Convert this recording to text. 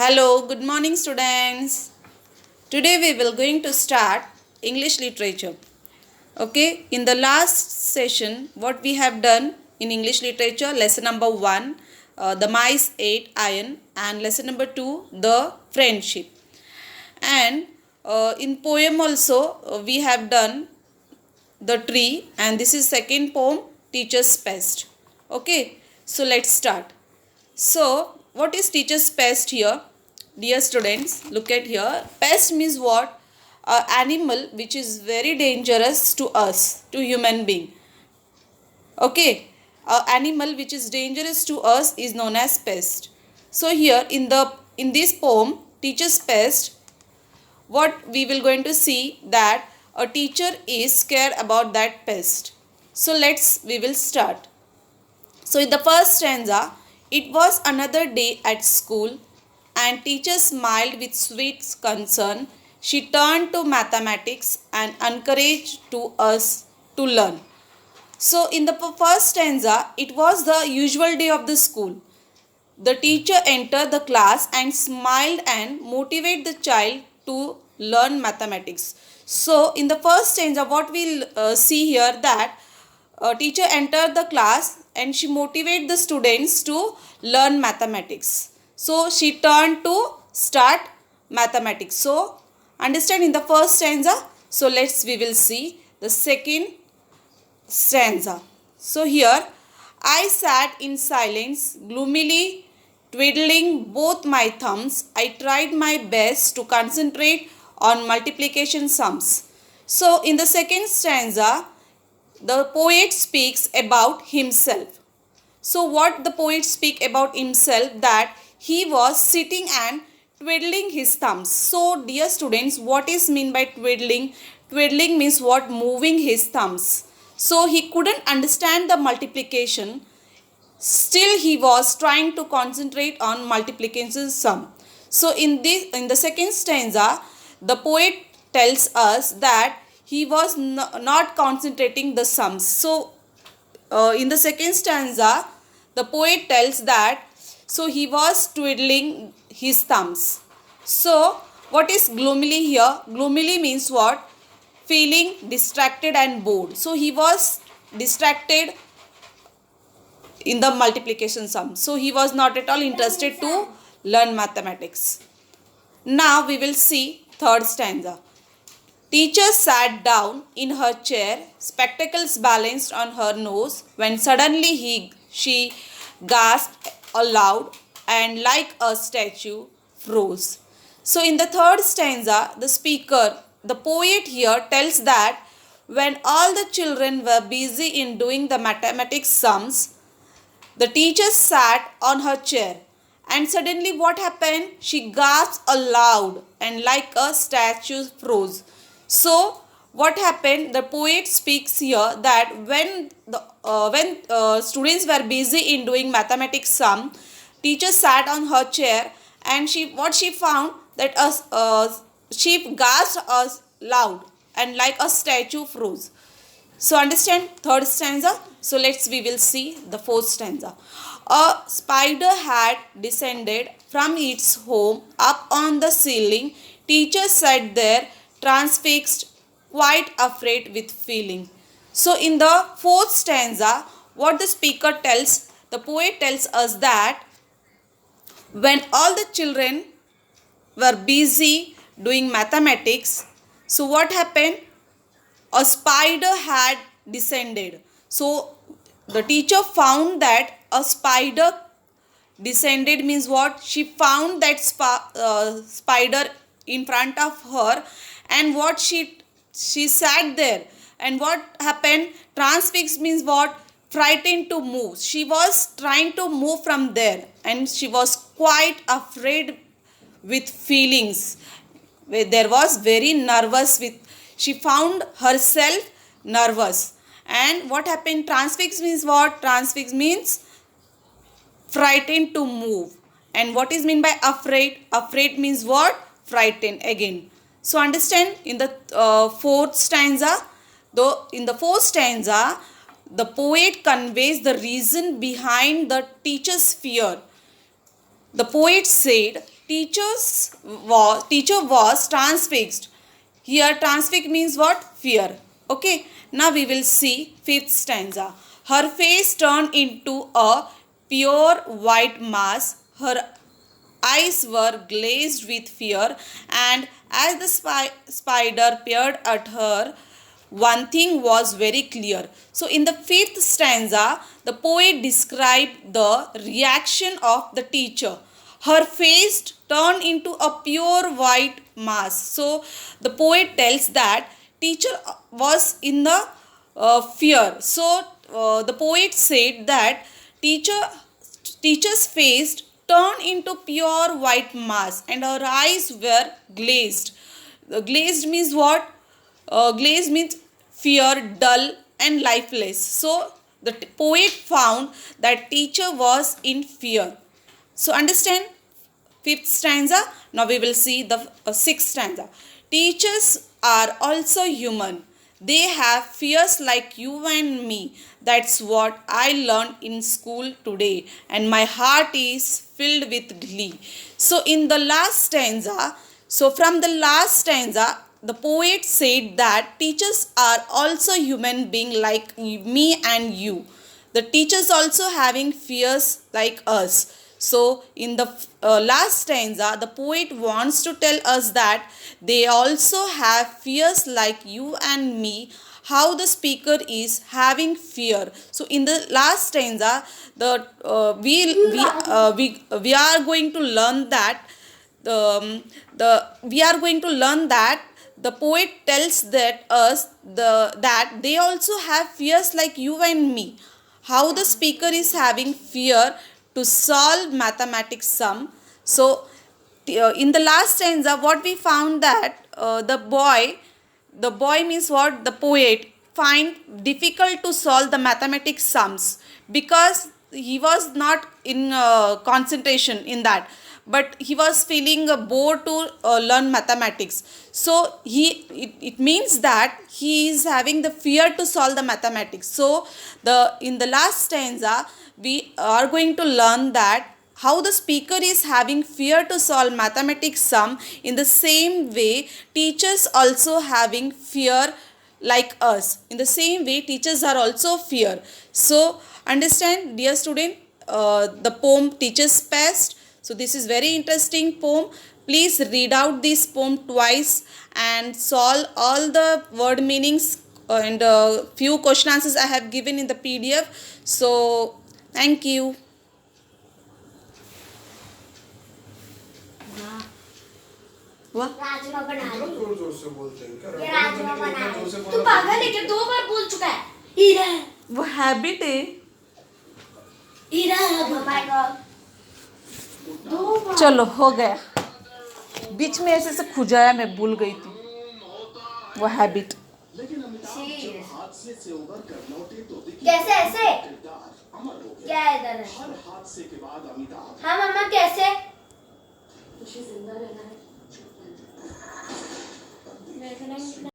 Hello, good morning students. Today we will going to start English literature. Okay, in the last session what we have done in English literature, lesson number 1, the mice ate iron, and lesson number 2, the friendship. And in poem also we have done the tree, and this is second poem, teacher's pest. Okay, so let's start. So, what is teacher's pest here? Dear students, look at here. Pest means what? An animal which is very dangerous to us, to human being. Okay, an animal which is dangerous to us is known as pest. So here in this poem, teacher's pest, what we will going to see that a teacher is scared about that pest. So we will start. So in the first stanza, it was another day at school, and teacher smiled with sweet concern. She turned to mathematics and encouraged to us to learn. So in the first stanza, it was the usual day of the school. The teacher entered the class and smiled and motivated the child to learn mathematics. So in the first stanza, what we'll see here that a teacher entered the class and she motivated the students to learn mathematics. So she turned to start mathematics. So understand in the first stanza. So we will see the second stanza. So here I sat in silence, gloomily twiddling both my thumbs. I tried my best to concentrate on multiplication sums. So in the second stanza, the poet speaks about himself. So what the poet speak about himself, that he was sitting and twiddling his thumbs. So dear students, what is mean by twiddling? Twiddling means what? Moving his thumbs. So he couldn't understand the multiplication. Still he was trying to concentrate on multiplication sum. So in the second stanza, the poet tells us that he was not concentrating the sums. So in the second stanza, the poet tells that so he was twiddling his thumbs. So what is gloomily here? Gloomily means what? Feeling distracted and bored. So he was distracted in the multiplication sum. So he was not at all interested to learn mathematics. Now we will see third stanza. Teacher sat down in her chair, spectacles balanced on her nose, when suddenly she gasped aloud and like a statue froze. So in the third stanza, the poet here tells that when all the children were busy in doing the mathematics sums, the teacher sat on her chair, and suddenly what happened? She gasped aloud and like a statue froze. So what happened? The poet speaks here that when students were busy in doing mathematics sum, teacher sat on her chair, and she found that she gasped loud and like a statue froze. So understand third stanza. So we will see the fourth stanza. A spider had descended from its home up on the ceiling. Teacher sat there transfixed, quite afraid with feeling. So in the fourth stanza, what the poet tells us that when all the children were busy doing mathematics, so what happened? A spider had descended. So the teacher found that a spider descended means what? She found that spider in front of her, and what she sat there, and what happened? Transfixed means what? Frightened to move. She was trying to move from there, and she was quite afraid with feelings. There was very nervous with. She found herself nervous. And what happened? Transfixed means what? Transfixed means frightened to move. And what is meant by afraid? Afraid means what? Frightened again. So understand in the fourth stanza, the poet conveys the reason behind the teacher's fear. The poet said, teacher was transfixed. Here transfixed means what? Fear. Okay. Now we will see fifth stanza. Her face turned into a pure white mask. Her eyes were glazed with fear, and as the spider peered at her, one thing was very clear. So, in the fifth stanza, the poet described the reaction of the teacher. Her face turned into a pure white mask. So, the poet tells that teacher was in the fear. So, the poet said that teacher's face turned into pure white mask and her eyes were glazed. Glazed means what? Glazed means fear, dull and lifeless. So the poet found that teacher was in fear. So understand fifth stanza. Now we will see the sixth stanza. Teachers are also human. They have fears like you and me. That's what I learned in school today, and my heart is filled with glee. So in the last stanza, from the last stanza, the poet said that teachers are also human beings like me and you. The teachers also having fears like us. So in the last stanza, the poet wants to tell us that they also have fears like you and me, how the speaker is having fear. So in the last stanza, we are going to learn that the poet tells that they also have fears like you and me, how the speaker is having fear to solve mathematics sum. So in the last stanza, what we found that the boy means what? The poet find difficult to solve the mathematics sums because he was not in concentration in that, but he was feeling bored to learn mathematics. So it means that he is having the fear to solve the mathematics. So in the last stanza, we are going to learn that how the speaker is having fear to solve mathematics sum. In the same way, teachers also having fear like us. In the same way, teachers are also fear. So understand, dear student, the poem Teacher's Pest. So this is very interesting poem. Please read out this poem twice and solve all the word meanings and few question answers I have given in the PDF. So thank you. Rajma बना रही जोर जोर से बोलते हैं क्या? ये राजमा बना रही तू पागल है क्या? 2 बार बोल चुका है हीरा वो हैबिट है. हीरा माय गॉड 2 बार चलो हो गया. बीच में ऐसे खुजाया, मैं भूल गई थी. वो हैबिट. कैसे ऐसे क्या है इधर? हाँ मम्मा कैसे? जिंदा रहना है।